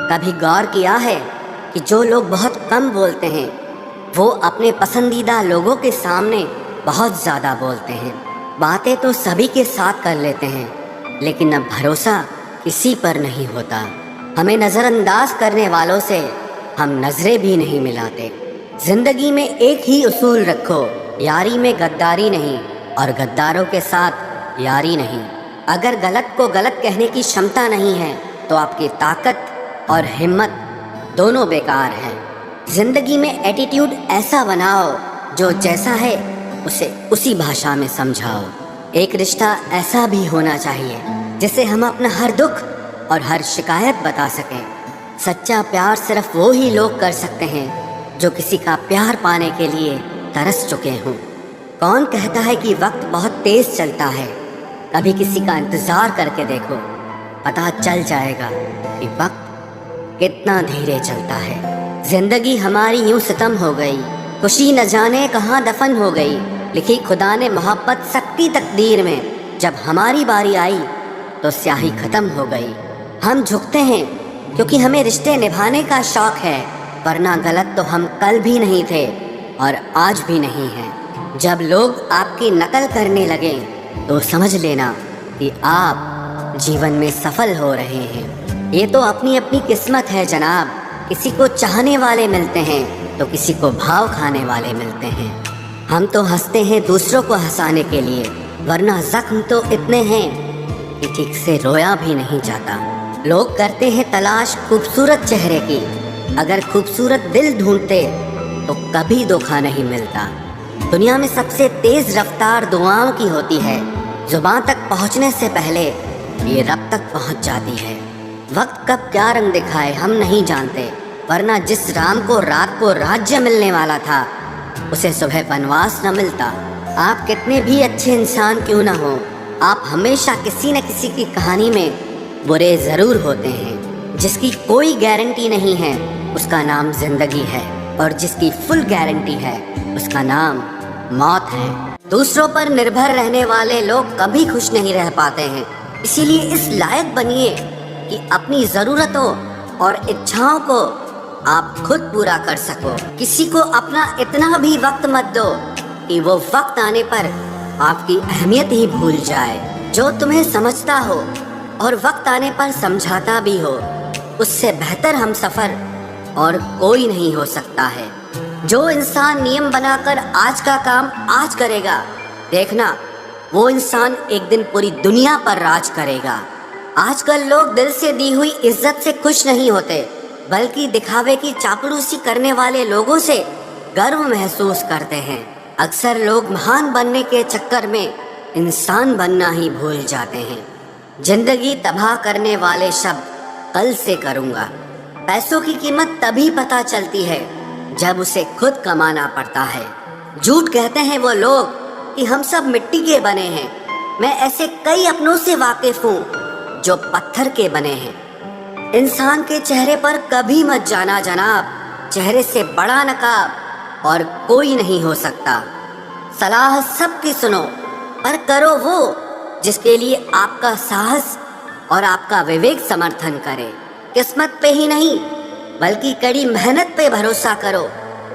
کبھی غور کیا ہے کہ جو لوگ بہت کم بولتے ہیں وہ اپنے پسندیدہ لوگوں کے سامنے بہت زیادہ بولتے ہیں؟ باتیں تو سبھی کے ساتھ کر لیتے ہیں لیکن اب بھروسہ کسی پر نہیں ہوتا۔ ہمیں نظر انداز کرنے والوں سے ہم نظریں بھی نہیں ملاتے۔ زندگی میں ایک ہی اصول رکھو، یاری میں غداری نہیں اور غداروں کے ساتھ یاری نہیں۔ اگر غلط کو غلط کہنے کی شمتا نہیں ہے تو آپ کی طاقت اور ہمت دونوں بیکار ہیں۔ زندگی میں ایٹیٹیوڈ ایسا بناؤ جو جیسا ہے اسے اسی بھاشا میں سمجھاؤ۔ ایک رشتہ ایسا بھی ہونا چاہیے جسے ہم اپنا ہر دکھ اور ہر شکایت بتا سکیں۔ سچا پیار صرف وہی لوگ کر سکتے ہیں جو کسی کا پیار پانے کے لیے ترس چکے ہوں۔ کون کہتا ہے کہ وقت بہت تیز چلتا ہے؟ کبھی کسی کا انتظار کر کے دیکھو، پتہ چل جائے گا کہ وقت کتنا دھیرے چلتا ہے۔ زندگی ہماری یوں ختم ہو گئی، خوشی نہ جانے کہاں دفن ہو گئی۔ لکھی خدا نے محبت سکتی تقدیر میں، جب ہماری باری آئی تو سیاہی ختم ہو گئی۔ ہم جھکتے ہیں کیونکہ ہمیں رشتے نبھانے کا شوق ہے، ورنہ غلط تو ہم کل بھی نہیں تھے اور آج بھی نہیں ہیں۔ جب لوگ آپ کی نقل کرنے لگیں تو سمجھ لینا کہ آپ جیون میں سفل ہو رہے ہیں۔ یہ تو اپنی اپنی قسمت ہے جناب، کسی کو چاہنے والے ملتے ہیں تو کسی کو بھاؤ کھانے والے ملتے ہیں۔ ہم تو ہنستے ہیں دوسروں کو ہنسانے کے لیے، ورنہ زخم تو اتنے ہیں کہ ٹھیک سے رویا بھی نہیں جاتا۔ لوگ کرتے ہیں تلاش خوبصورت چہرے کی، اگر خوبصورت دل ڈھونڈتے تو کبھی دھوکہ نہیں ملتا۔ دنیا میں سب سے تیز رفتار دعاؤں کی ہوتی ہے، زبان تک پہنچنے سے پہلے یہ رب تک پہنچ جاتی ہے۔ وقت کب کیا رنگ دکھائے ہم نہیں جانتے، ورنہ جس رام کو رات کو راجیہ ملنے والا تھا اسے صبح بنواس نہ ملتا۔ آپ کتنے بھی اچھے انسان کیوں نہ ہو، آپ ہمیشہ کسی نہ کسی کی کہانی میں برے ضرور ہوتے ہیں۔ جس کی کوئی گارنٹی نہیں ہے اس کا نام زندگی ہے، اور جس کی فل گارنٹی ہے اس کا نام موت ہے۔ دوسروں پر نربھر رہنے والے لوگ کبھی خوش نہیں رہ پاتے ہیں، اسی لیے اس لائق بنیے کہ اپنی ضرورتوں اور اچھاؤں کو آپ خود پورا کر سکو۔ کسی کو اپنا اتنا بھی وقت مت دو کہ وہ وقت آنے پر آپ کی اہمیت ہی بھول جائے۔ جو تمہیں سمجھتا ہو اور وقت آنے پر سمجھاتا بھی ہو، اس سے بہتر ہم سفر اور کوئی نہیں ہو سکتا ہے۔ جو انسان نیم بنا کر آج کا کام آج کرے گا، دیکھنا وہ انسان ایک دن پوری دنیا پر راج کرے گا۔ آج کل لوگ دل سے دی ہوئی عزت سے خوش نہیں ہوتے، بلکہ دکھاوے کی چاپلوسی کرنے والے لوگوں سے گرو محسوس کرتے ہیں۔ اکثر لوگ مہان بننے کے چکر میں انسان بننا ہی بھول جاتے ہیں۔ زندگی تباہ کرنے والے شبد کل سے کروں گا۔ پیسوں کی قیمت تبھی پتہ چلتی ہے جب اسے خود کمانا پڑتا ہے۔ جھوٹ کہتے ہیں وہ لوگ کہ ہم سب مٹی کے بنے ہیں، میں ایسے کئی اپنوں سے واقف ہوں جو پتھر کے بنے ہیں۔ انسان کے چہرے پر کبھی مت جانا جناب، چہرے سے بڑا نقاب اور کوئی نہیں ہو سکتا۔ صلاح سب کی سنو، پر کرو وہ جس کے لیے آپ کا ساہس اور آپ کا وویک سمرتھن کرے۔ قسمت پہ ہی نہیں بلکہ کڑی محنت پہ بھروسہ کرو،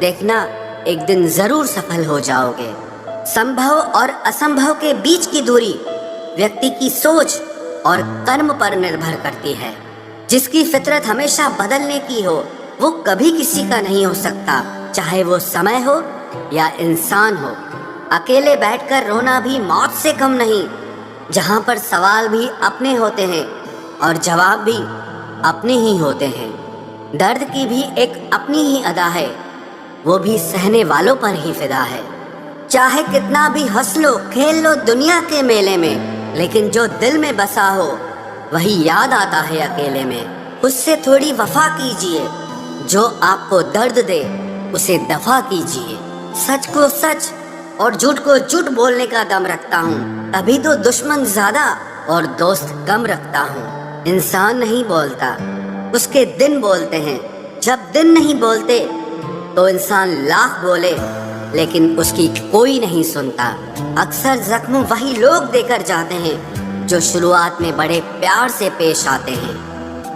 دیکھنا ایک دن ضرور سفل ہو جاؤ گے۔ سمبھو اور اسمبھو کے بیچ کی دوری ویکتی کی سوچ اور کرم پر نربھر کرتی ہے۔ جس کی فطرت ہمیشہ بدلنے کی ہو وہ کبھی کسی کا نہیں ہو سکتا، چاہے وہ سمے ہو یا انسان ہو۔ اکیلے بیٹھ کر رونا بھی موت سے کم نہیں، جہاں پر سوال بھی اپنے ہوتے ہیں اور جواب بھی اپنے ہی ہوتے ہیں۔ درد کی بھی ایک اپنی ہی ادا ہے، وہ بھی سہنے والوں پر ہی فدا ہے۔ چاہے کتنا بھی ہنس لو کھیل لو دنیا کے میلے میں، لیکن جو دل میں بسا ہو وہی یاد آتا ہے اکیلے میں۔ اس سے تھوڑی وفا کیجیے، جو آپ کو درد دے اسے دفع کیجیے۔ سچ کو سچ اور جھوٹ کو جھوٹ بولنے کا دم رکھتا ہوں، تبھی تو دشمن زیادہ اور دوست کم رکھتا ہوں۔ انسان نہیں بولتا، اس کے دن بولتے ہیں۔ جب دن نہیں بولتے تو انسان لاکھ بولے لیکن اس کی کوئی نہیں سنتا۔ اکثر زخم وہی لوگ دے کر جاتے ہیں جو شروعات میں بڑے پیار سے پیش آتے ہیں۔